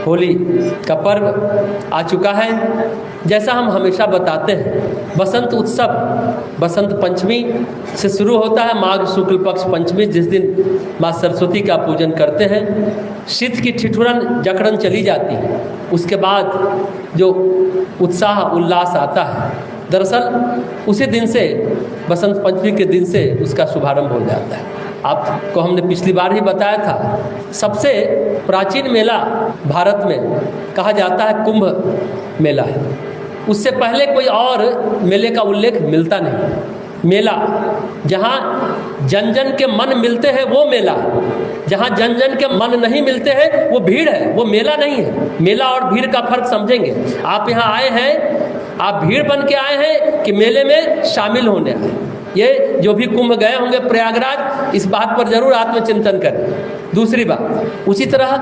होली का पर्व आ चुका है। जैसा हम हमेशा बताते हैं, बसंत उत्सव बसंत पंचमी से शुरू होता है, माघ शुक्ल पक्ष पंचमी, जिस दिन माँ सरस्वती का पूजन करते हैं। शीत की ठिठुरन जकड़न चली जाती है, उसके बाद जो उत्साह उल्लास आता है, दरअसल उसी दिन से, बसंत पंचमी के दिन से उसका शुभारंभ हो जाता है। आपको हमने पिछली बार ही बताया था, सबसे प्राचीन मेला भारत में कहा जाता है कुंभ मेला है। उससे पहले कोई और मेले का उल्लेख मिलता नहीं। मेला जहाँ जन जन के मन मिलते हैं वो मेला, जहाँ जन जन के मन नहीं मिलते हैं वो भीड़ है, वो मेला नहीं है। मेला और भीड़ का फर्क समझेंगे। आप यहाँ आए हैं, आप भीड़ बन के आए हैं कि मेले में शामिल होने आए। ये जो भी कुंभ गए होंगे प्रयागराज, इस बात पर जरूर आत्मचिंतन करें। दूसरी बात, उसी तरह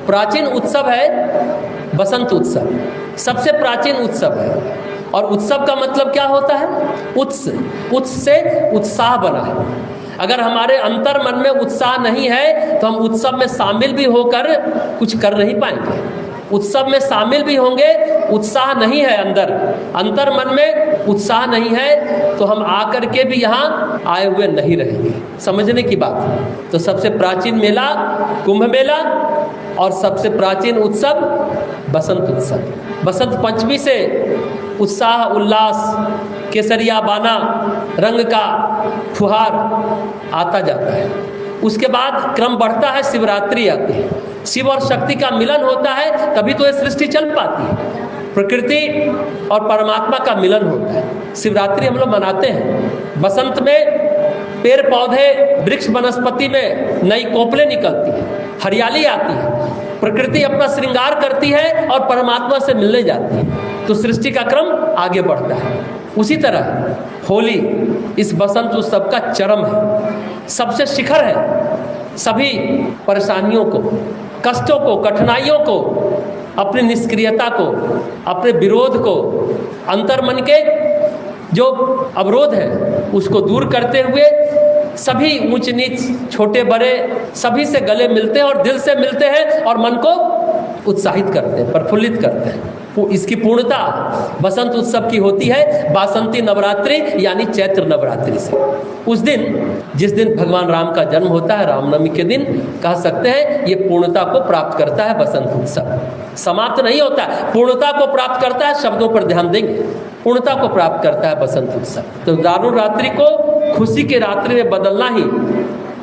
प्राचीन उत्सव है बसंत उत्सव, सबसे प्राचीन उत्सव है। और उत्सव का मतलब क्या होता है? उत्स से उत्साह बना है। अगर हमारे अंतर मन में उत्साह नहीं है तो हम उत्सव में शामिल भी होकर कुछ कर नहीं पाएंगे। उत्सव में शामिल भी होंगे, उत्साह नहीं है अंतर मन में उत्साह नहीं है तो हम आकर के भी यहाँ आए हुए नहीं रहेंगे। समझने की बात। तो सबसे प्राचीन मेला कुंभ मेला और सबसे प्राचीन उत्सव बसंत उत्सव। बसंत पंचमी से उत्साह उल्लास, केसरिया बाना, रंग का फुहार आता जाता है। उसके बाद क्रम बढ़ता है, शिवरात्रि आती है। शिव और शक्ति का मिलन होता है, तभी तो ये सृष्टि चल पाती है। प्रकृति और परमात्मा का मिलन होता है। शिवरात्रि हम लोग मनाते हैं। बसंत में पेड़ पौधे वृक्ष वनस्पति में नई कोपलें निकलती हैं, हरियाली आती है, प्रकृति अपना श्रृंगार करती है और परमात्मा से मिलने जाती है, तो सृष्टि का क्रम आगे बढ़ता है। उसी तरह होली इस बसंत उत्सव का चरम है, सबसे शिखर है। सभी परेशानियों को, कष्टों को, कठिनाइयों को, अपनी निष्क्रियता को, अपने विरोध को, अंतर्मन के जो अवरोध है उसको दूर करते हुए सभी ऊंच नीच, छोटे बड़े सभी से गले मिलते हैं और दिल से मिलते हैं और मन को उत्साहित करते हैं, प्रफुल्लित करते हैं। इसकी पूर्णता बसंत उत्सव की होती है बासंती नवरात्रि यानी चैत्र नवरात्रि से। उस दिन, जिस दिन भगवान राम का जन्म होता है, रामनवमी के दिन, कह सकते हैं ये पूर्णता को प्राप्त करता है बसंत उत्सव। समाप्त नहीं होता है, पूर्णता को प्राप्त करता है। शब्दों पर ध्यान देंगे, पूर्णता को प्राप्त करता है बसंत उत्सव। तो दारुण रात्रि को खुशी के रात्रि में बदलना ही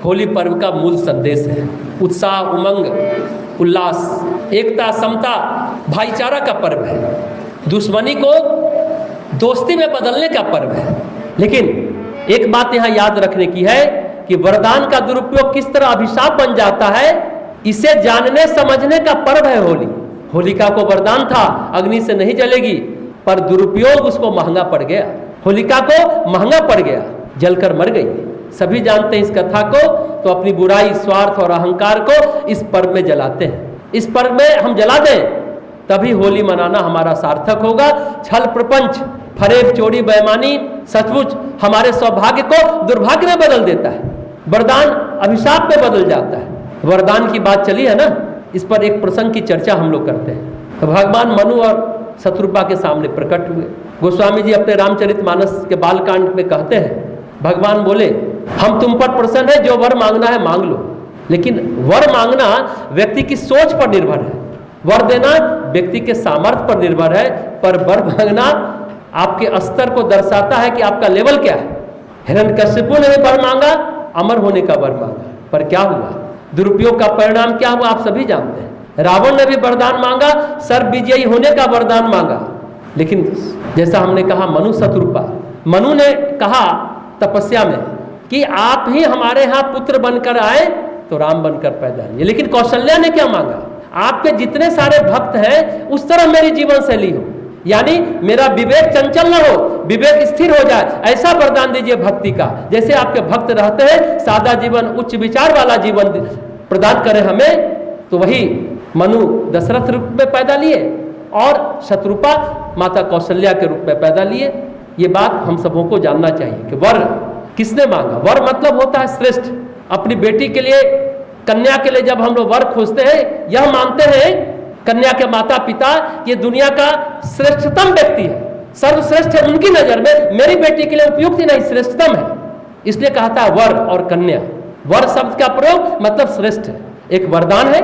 होली पर्व का मूल संदेश है। उत्साह, उमंग, उल्लास, एकता, समता, भाईचारा का पर्व है। दुश्मनी को दोस्ती में बदलने का पर्व है। लेकिन एक बात यहाँ याद रखने की है कि वरदान का दुरुपयोग किस तरह अभिशाप बन जाता है, इसे जानने समझने का पर्व है होली। होलिका को वरदान था अग्नि से नहीं जलेगी, पर दुरुपयोग उसको महंगा पड़ गया। होलिका को महंगा पड़ गया, जलकर मर गई। सभी जानते हैं इस कथा को, तो अपनी बुराई, स्वार्थ और अहंकार को इस पर्व में जलाते हैं। इस पर्व में हम जला दें तभी होली मनाना हमारा सार्थक होगा। छल प्रपंच, फरेब, चोरी, बेईमानी सचमुच हमारे सौभाग्य को दुर्भाग्य में बदल देता है। वरदान अभिशाप में बदल जाता है। वरदान की बात चली है ना, इस पर एक प्रसंग की चर्चा हम लोग करते हैं। तो भगवान मनु और शत्रुपा के सामने प्रकट हुए। गोस्वामी जी अपने रामचरितमानस के बालकांड में कहते हैं, भगवान बोले, हम तुम पर प्रसन्न है, जो वर मांगना है मांग लो। लेकिन वर मांगना व्यक्ति की सोच पर निर्भर है, वर देना व्यक्ति के सामर्थ्य पर निर्भर है, पर वर मांगना आपके स्तर को दर्शाता है कि आपका लेवल क्या है। हिरण्यकश्यपु ने भी वर मांगा, अमर होने का वर मांगा, पर क्या हुआ? दुरुपयोग का परिणाम क्या हुआ आप सभी जानते हैं। रावण ने भी वरदान मांगा, सर्व विजयी होने का वरदान मांगा, लेकिन जैसा हमने कहा मनु शत्रुपा, मनु ने कहा तपस्या में कि आप ही हमारे यहाँ पुत्र बनकर आए तो राम बनकर पैदा लिए। लेकिन कौशल्या ने क्या मांगा? आपके जितने सारे भक्त हैं उस तरह मेरी जीवन शैली हो, यानी मेरा विवेक चंचल न हो, विवेक स्थिर हो जाए, ऐसा वरदान दीजिए भक्ति का। जैसे आपके भक्त रहते हैं, सादा जीवन, उच्च विचार वाला जीवन प्रदान करें हमें। तो वही मनु दशरथ रूप में पैदा लिए और शत्रुपा माता कौशल्या के रूप में पैदा लिए। ये बात हम सबों को जानना चाहिए कि वर किसने मांगा। वर मतलब होता है श्रेष्ठ। अपनी बेटी के लिए, कन्या के लिए जब हम लोग वर खोजते हैं, यह मानते हैं कन्या के माता पिता ये दुनिया का श्रेष्ठतम व्यक्ति है, सर्वश्रेष्ठ है उनकी नजर में, मेरी बेटी के लिए उपयुक्त ही नहीं श्रेष्ठतम है। इसलिए कहा था वर और कन्या। वर शब्द का प्रयोग मतलब श्रेष्ठ है, एक वरदान है।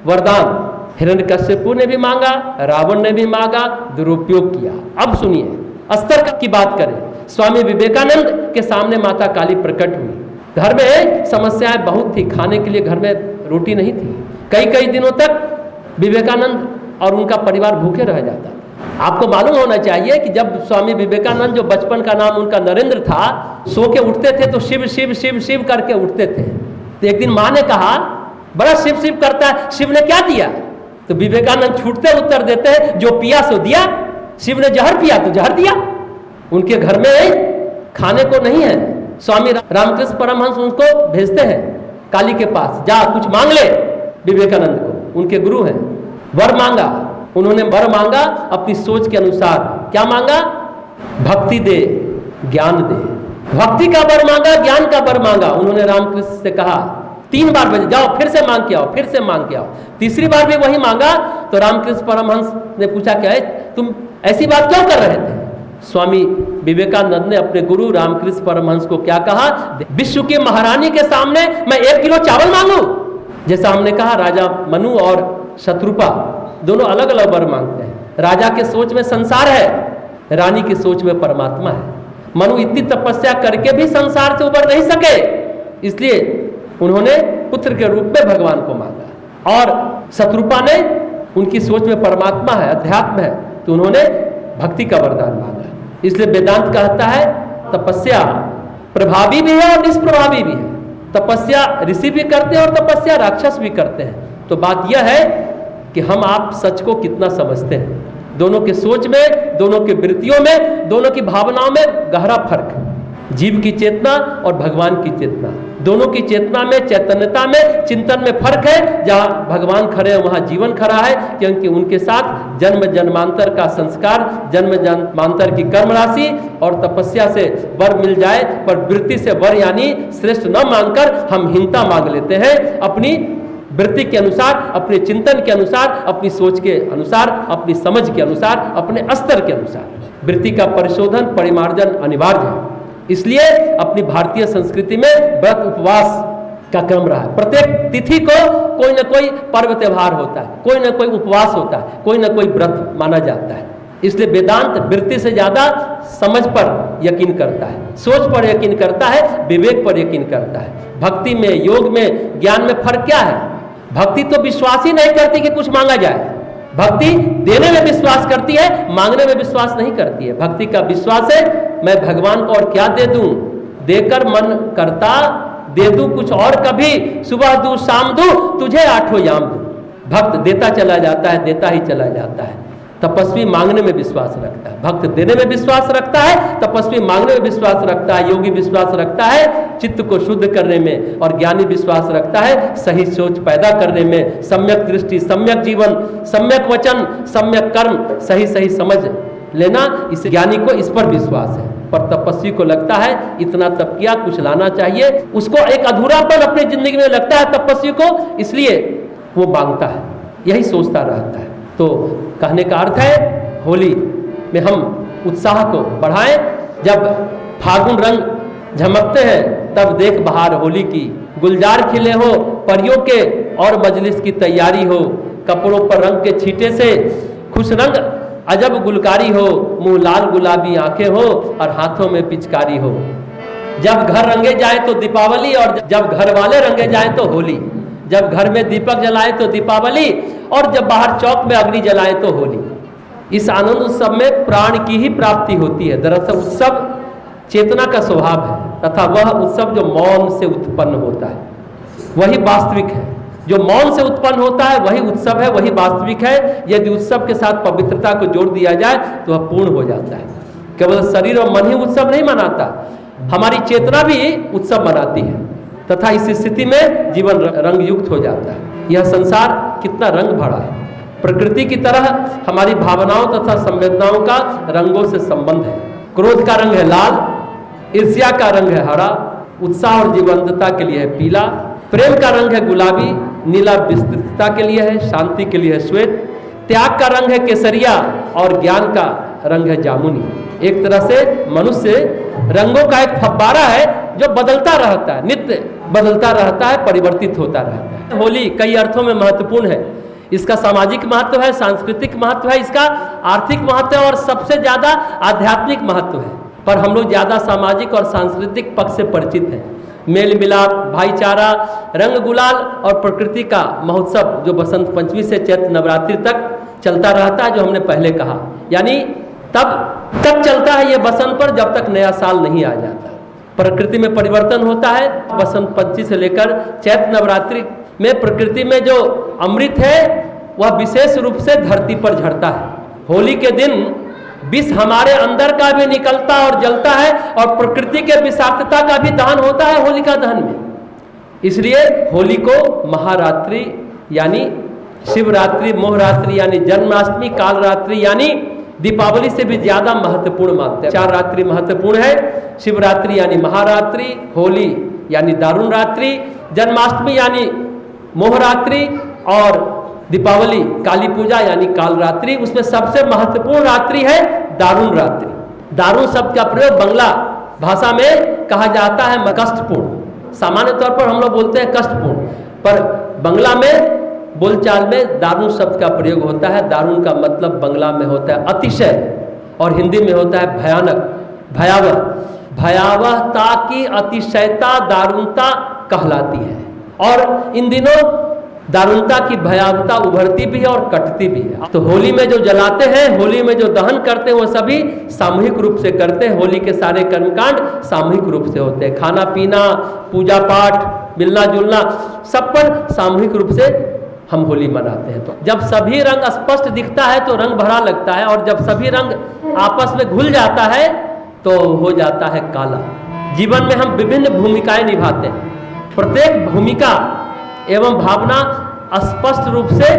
वरदान हिरण्यकश्यपु ने भी मांगा, रावण ने भी मांगा, दुरुपयोग किया। अब सुनिए अस्तर की बात करें। स्वामी विवेकानंद के सामने माता काली प्रकट हुई। घर में समस्याएं बहुत थी, खाने के लिए घर में रोटी नहीं थी। कई कई दिनों तक विवेकानंद और उनका परिवार भूखे रह जाता। आपको मालूम होना चाहिए कि जब स्वामी विवेकानंद, जो बचपन का नाम उनका नरेंद्र था, सो के उठते थे तो शिव शिव शिव शिव करके उठते थे। तो एक दिन माँ ने कहा बड़ा शिव शिव करता है, शिव ने क्या दिया? तो विवेकानंद छूटते उत्तर देते हैं जो पिया सो दिया। शिव ने जहर पिया तो जहर दिया। उनके घर में खाने को नहीं है। स्वामी रामकृष्ण परमहंस उनको भेजते हैं काली के पास, जा कुछ मांग ले। विवेकानंद को उनके गुरु हैं, वर मांगा। उन्होंने वर मांगा अपनी सोच के अनुसार। क्या मांगा? भक्ति दे, ज्ञान दे। भक्ति का वर मांगा, ज्ञान का वर मांगा। उन्होंने रामकृष्ण से कहा 3 बार बजे जाओ फिर से मांग के आओ, फिर से मांग के आओ। तीसरी बार भी वही मांगा तो रामकृष्ण परमहंस ने पूछा क्या है तुम ऐसी बात क्यों कर रहे थे? स्वामी विवेकानंद ने अपने गुरु रामकृष्ण परमहंस को क्या कहा? विश्व की महारानी के सामने मैं 1 किलो चावल मांगू? जैसा हमने कहा राजा मनु और शत्रुपा दोनों अलग अलग वर मांगते हैं। राजा के सोच में संसार है, रानी की सोच में परमात्मा है। मनु इतनी तपस्या करके भी संसार से उबर नहीं सके, इसलिए उन्होंने पुत्र के रूप में भगवान को मांगा। और शत्रुपा ने उनकी सोच में परमात्मा है, अध्यात्म है, तो उन्होंने भक्ति का वरदान मांगा। इसलिए वेदांत कहता है तपस्या प्रभावी भी है और निष्प्रभावी भी है। तपस्या ऋषि भी करते हैं और तपस्या राक्षस भी करते हैं। तो बात यह है कि हम आप सच को कितना समझते हैं। दोनों के सोच में, दोनों के वृत्तियों में, दोनों की भावनाओं में गहरा फर्क है। जीव की चेतना और भगवान की चेतना, दोनों की चेतना में, चैतन्यता में, चिंतन में फर्क है। जहाँ भगवान खड़े हैं वहाँ जीवन खड़ा है, क्योंकि उनके साथ जन्म जन्मांतर का संस्कार, जन्म जन्मांतर की कर्म राशि और तपस्या से वर मिल जाए, पर वृत्ति से वर यानी श्रेष्ठ न मांगकर हम हीनता मांग लेते हैं। अपनी वृत्ति के अनुसार, अपने चिंतन के अनुसार, अपनी सोच के अनुसार, अपनी समझ के अनुसार, अपने स्तर के अनुसार वृत्ति का परिशोधन, परिमार्जन अनिवार्य है। इसलिए अपनी भारतीय संस्कृति में व्रत उपवास का क्रम रहा है। प्रत्येक तिथि को कोई ना कोई पर्व त्योहार होता है, कोई ना कोई उपवास होता है, कोई ना कोई व्रत माना जाता है। इसलिए वेदांत वृत्ति से ज्यादा समझ पर यकीन करता है, सोच पर यकीन करता है, विवेक पर यकीन करता है। भक्ति में, योग में, ज्ञान में फर्क क्या है? भक्ति तो विश्वास ही नहीं करती कि कुछ मांगा जाए। भक्ति देने में विश्वास करती है, मांगने में विश्वास नहीं करती है। भक्ति का विश्वास है मैं भगवान को और क्या दे दूं, देकर मन करता दे दूं कुछ और कभी, सुबह दूं शाम दूं तुझे 8 याम दूं। भक्त देता चला जाता है, देता ही चला जाता है। तपस्वी मांगने में विश्वास रखता है, भक्त देने में विश्वास रखता है, तपस्वी मांगने में विश्वास रखता है, योगी विश्वास रखता है चित्त को शुद्ध करने में, और ज्ञानी विश्वास रखता है सही सोच पैदा करने में, सम्यक दृष्टि, सम्यक जीवन, सम्यक वचन, सम्यक कर्म, सही सही समझ लेना। इस ज्ञानी को इस पर विश्वास है। पर तपस्वी को लगता है इतना तप किया, कुछ लाना चाहिए, उसको एक अधूरापन अपनी जिंदगी में लगता है तपस्वी को, इसलिए वो मांगता है, यही सोचता रहता है। तो कहने का अर्थ है होली में हम उत्साह को बढ़ाएं। जब फागुन रंग झमकते हैं तब देख बहार होली की, गुलजार खिले हो परियों के और मजलिस की तैयारी हो, कपड़ों पर रंग के छींटे से खुश रंग अजब गुलकारी हो, मुंह लाल गुलाबी आंखें हो और हाथों में पिचकारी हो। जब घर रंगे जाए तो दीपावली और जब घर वाले रंगे जाए तो होली, जब घर में दीपक जलाए तो दीपावली और जब बाहर चौक में अग्नि जलाए तो होली। इस आनंद उत्सव में प्राण की ही प्राप्ति होती है। दरअसल उत्सव चेतना का स्वभाव है तथा वह उत्सव जो मौन से उत्पन्न होता है वही वास्तविक है। जो मौन से उत्पन्न होता है वही उत्सव है, वही वास्तविक है। यदि उत्सव के साथ पवित्रता को जोड़ दिया जाए तो वह पूर्ण हो जाता है। केवल शरीर और मन ही उत्सव नहीं मनाता, हमारी चेतना भी उत्सव मनाती है तथा इस स्थिति में जीवन रंग युक्त हो जाता है। यह संसार कितना रंग भरा है। प्रकृति की तरह हमारी भावनाओं तथा संवेदनाओं का रंगों से संबंध है। क्रोध का रंग है लाल, ईर्ष्या का रंग है हरा, उत्साह और जीवंतता के लिए है पीला, प्रेम का रंग है गुलाबी, नीला विस्तृतता के लिए है, शांति के लिए है श्वेत, त्याग का रंग है केसरिया और ज्ञान का रंग है जामुनी। एक तरह से मनुष्य रंगों का एक फव्वारा है जो बदलता रहता है, नित्य बदलता रहता है, परिवर्तित होता रहता है। होली कई अर्थों में महत्वपूर्ण है। इसका सामाजिक महत्व है, सांस्कृतिक महत्व है, इसका आर्थिक महत्व है और सबसे ज्यादा आध्यात्मिक महत्व है। पर हम लोग ज्यादा सामाजिक और सांस्कृतिक पक्ष से परिचित हैं। मेल मिलाप, भाईचारा, रंग गुलाल और प्रकृति का महोत्सव जो बसंत पंचमी से चैत्र नवरात्रि तक चलता रहता है, जो हमने पहले कहा, यानी तब तक चलता है ये बसंत पर जब तक नया साल नहीं आ जाता। प्रकृति में परिवर्तन होता है। बसंत पंचमी से लेकर चैत्र नवरात्रि में प्रकृति में जो अमृत है वह विशेष रूप से धरती पर झड़ता है। होली के दिन विष हमारे अंदर का भी निकलता और जलता है और प्रकृति के विषाक्तता का भी दहन होता है होलिका दहन में। इसलिए होली को महारात्रि यानी शिवरात्रि, मोहरात्रि यानी जन्माष्टमी, कालरात्रि यानी दीपावली से भी ज्यादा महत्वपूर्ण मानते हैं। 4 रात्रि महत्वपूर्ण है। शिवरात्रि यानी महारात्रि, होली यानी दारुण रात्रि, जन्माष्टमी यानी मोहरात्रि और दीपावली काली पूजा यानी कालरात्रि। उसमें सबसे महत्वपूर्ण रात्रि है दारुण रात्रि। दारुण शब्द का प्रयोग बंगला भाषा में कहा जाता है कष्टपूर्ण। सामान्य तौर पर हम लोग बोलते हैं कष्टपूर्ण, पर बंगला में बोलचाल में दारुण शब्द का प्रयोग होता है। दारुण का मतलब बंगला में होता है अतिशय और हिंदी में होता है भयानक, भयावह। भयावहता की अतिशयता दारुणता कहलाती है और इन दिनों दारुणता की भयावहता उभरती भी है और कटती भी है। तो होली में जो जलाते हैं, होली में जो दहन करते हैं, वो सभी सामूहिक रूप से करते हैं। होली के सारे कर्मकांड सामूहिक रूप से होते हैं। खाना पीना, पूजा पाठ, मिलना जुलना, सब पर सामूहिक रूप से हम होली मनाते हैं। तो जब सभी रंग स्पष्ट दिखता है तो रंग भरा लगता है और जब सभी रंग आपस में घुल जाता है तो हो जाता है काला। जीवन में हम विभिन्न भूमिकाएं निभाते हैं। प्रत्येक भूमिका एवं भावना स्पष्ट रूप से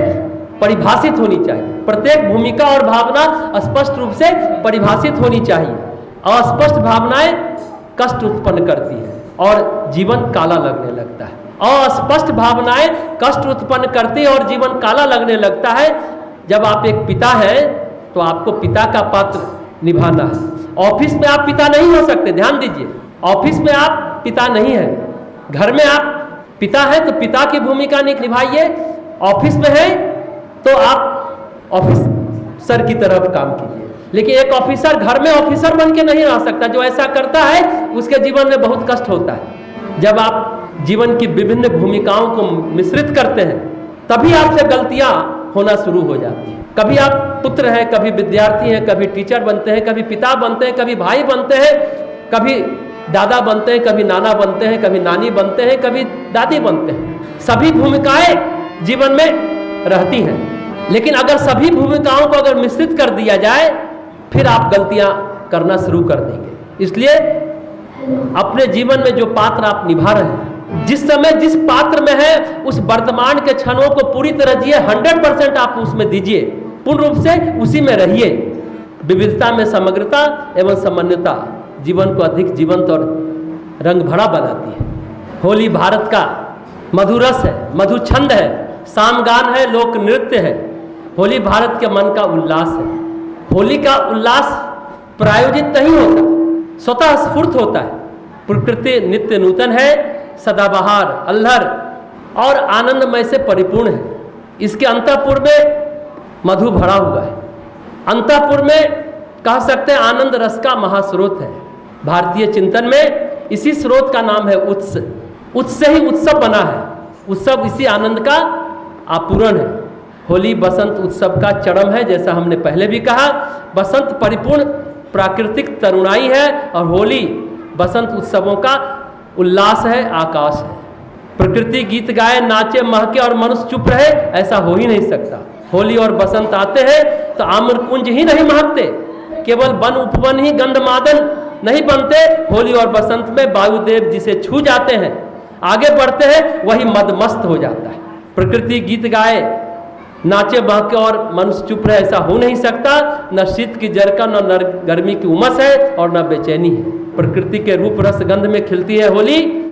परिभाषित होनी चाहिए। प्रत्येक भूमिका और भावना स्पष्ट रूप से परिभाषित होनी चाहिए। अस्पष्ट भावनाएं कष्ट उत्पन्न करती है और जीवन काला लगने लगता है। अस्पष्ट भावनाएं कष्ट उत्पन्न करती है और जीवन काला लगने लगता है। जब आप एक पिता हैं तो आपको पिता का पात्र निभाना है। ऑफिस में आप पिता नहीं हो सकते, ध्यान दीजिए। ऑफिस में आप पिता नहीं हैं, घर में आप पिता हैं तो पिता की भूमिका निभाइए। ऑफिस में है तो आप ऑफिसर की तरफ काम कीजिए। लेकिन एक ऑफिसर घर में ऑफिसर बन के नहीं रह सकता। जो ऐसा करता है उसके जीवन में बहुत कष्ट होता है। जब आप जीवन की विभिन्न भूमिकाओं को मिश्रित करते हैं तभी आपसे गलतियां होना शुरू हो जाती हैं। कभी आप पुत्र हैं, कभी विद्यार्थी हैं, कभी टीचर बनते हैं, कभी पिता बनते हैं, कभी भाई बनते हैं, कभी दादा बनते हैं, कभी नाना बनते हैं, कभी नानी बनते हैं, कभी दादी बनते हैं। सभी भूमिकाएं जीवन में रहती हैं, लेकिन अगर सभी भूमिकाओं को अगर मिश्रित कर दिया जाए फिर आप गलतियां करना शुरू कर देंगे। इसलिए अपने जीवन में जो पात्र आप निभा रहे हैं, जिस समय जिस पात्र में है उस वर्तमान के क्षणों को पूरी तरह जिए। 100% आप उसमें दीजिए, पूर्ण रूप से उसी में रहिए। विविधता में समग्रता एवं समन्वयता जीवन को अधिक जीवंत और रंग भरा बनाती है। होली भारत का मधुरस है, मधुछंद है, सामगान है, लोक नृत्य है। होली भारत के मन का उल्लास है। होली का उल्लास प्रायोजित नहीं होता, स्वतः स्फूर्त होता है। प्रकृति नित्य नूतन है, सदाबहार, अल्हर और आनंदमय से परिपूर्ण है। इसके अंतःपुर में मधु भरा हुआ है। अंतःपुर में कह सकते हैं आनंद रस का महास्रोत है। भारतीय चिंतन में इसी स्रोत का नाम है उत्स। उत्स से ही उत्सव बना है। उत्सव इसी आनंद का आपूरण है। होली बसंत उत्सव का चरम है। जैसा हमने पहले भी कहा, बसंत परिपूर्ण प्राकृतिक तरुणाई है और होली बसंत उत्सवों का उल्लास है, आकाश है। प्रकृति गीत गाए, नाचे, महके और मनुष्य चुप रहे, ऐसा हो ही नहीं सकता। होली और बसंत आते हैं तो आम्र कुंज ही नहीं महकते, केवल वन उपवन ही गंधमादन नहीं बनते। होली और बसंत में वायुदेव जिसे छू जाते हैं, आगे बढ़ते हैं, वही मदमस्त हो जाता है। प्रकृति गीत गाए, नाचे, महके और मनुष्य चुप रहे, ऐसा हो नहीं सकता। न शीत की जरकन, न गर्मी की उमस है और न बेचैनी है। प्रकृति के रूप रस गंध में खिलती है होली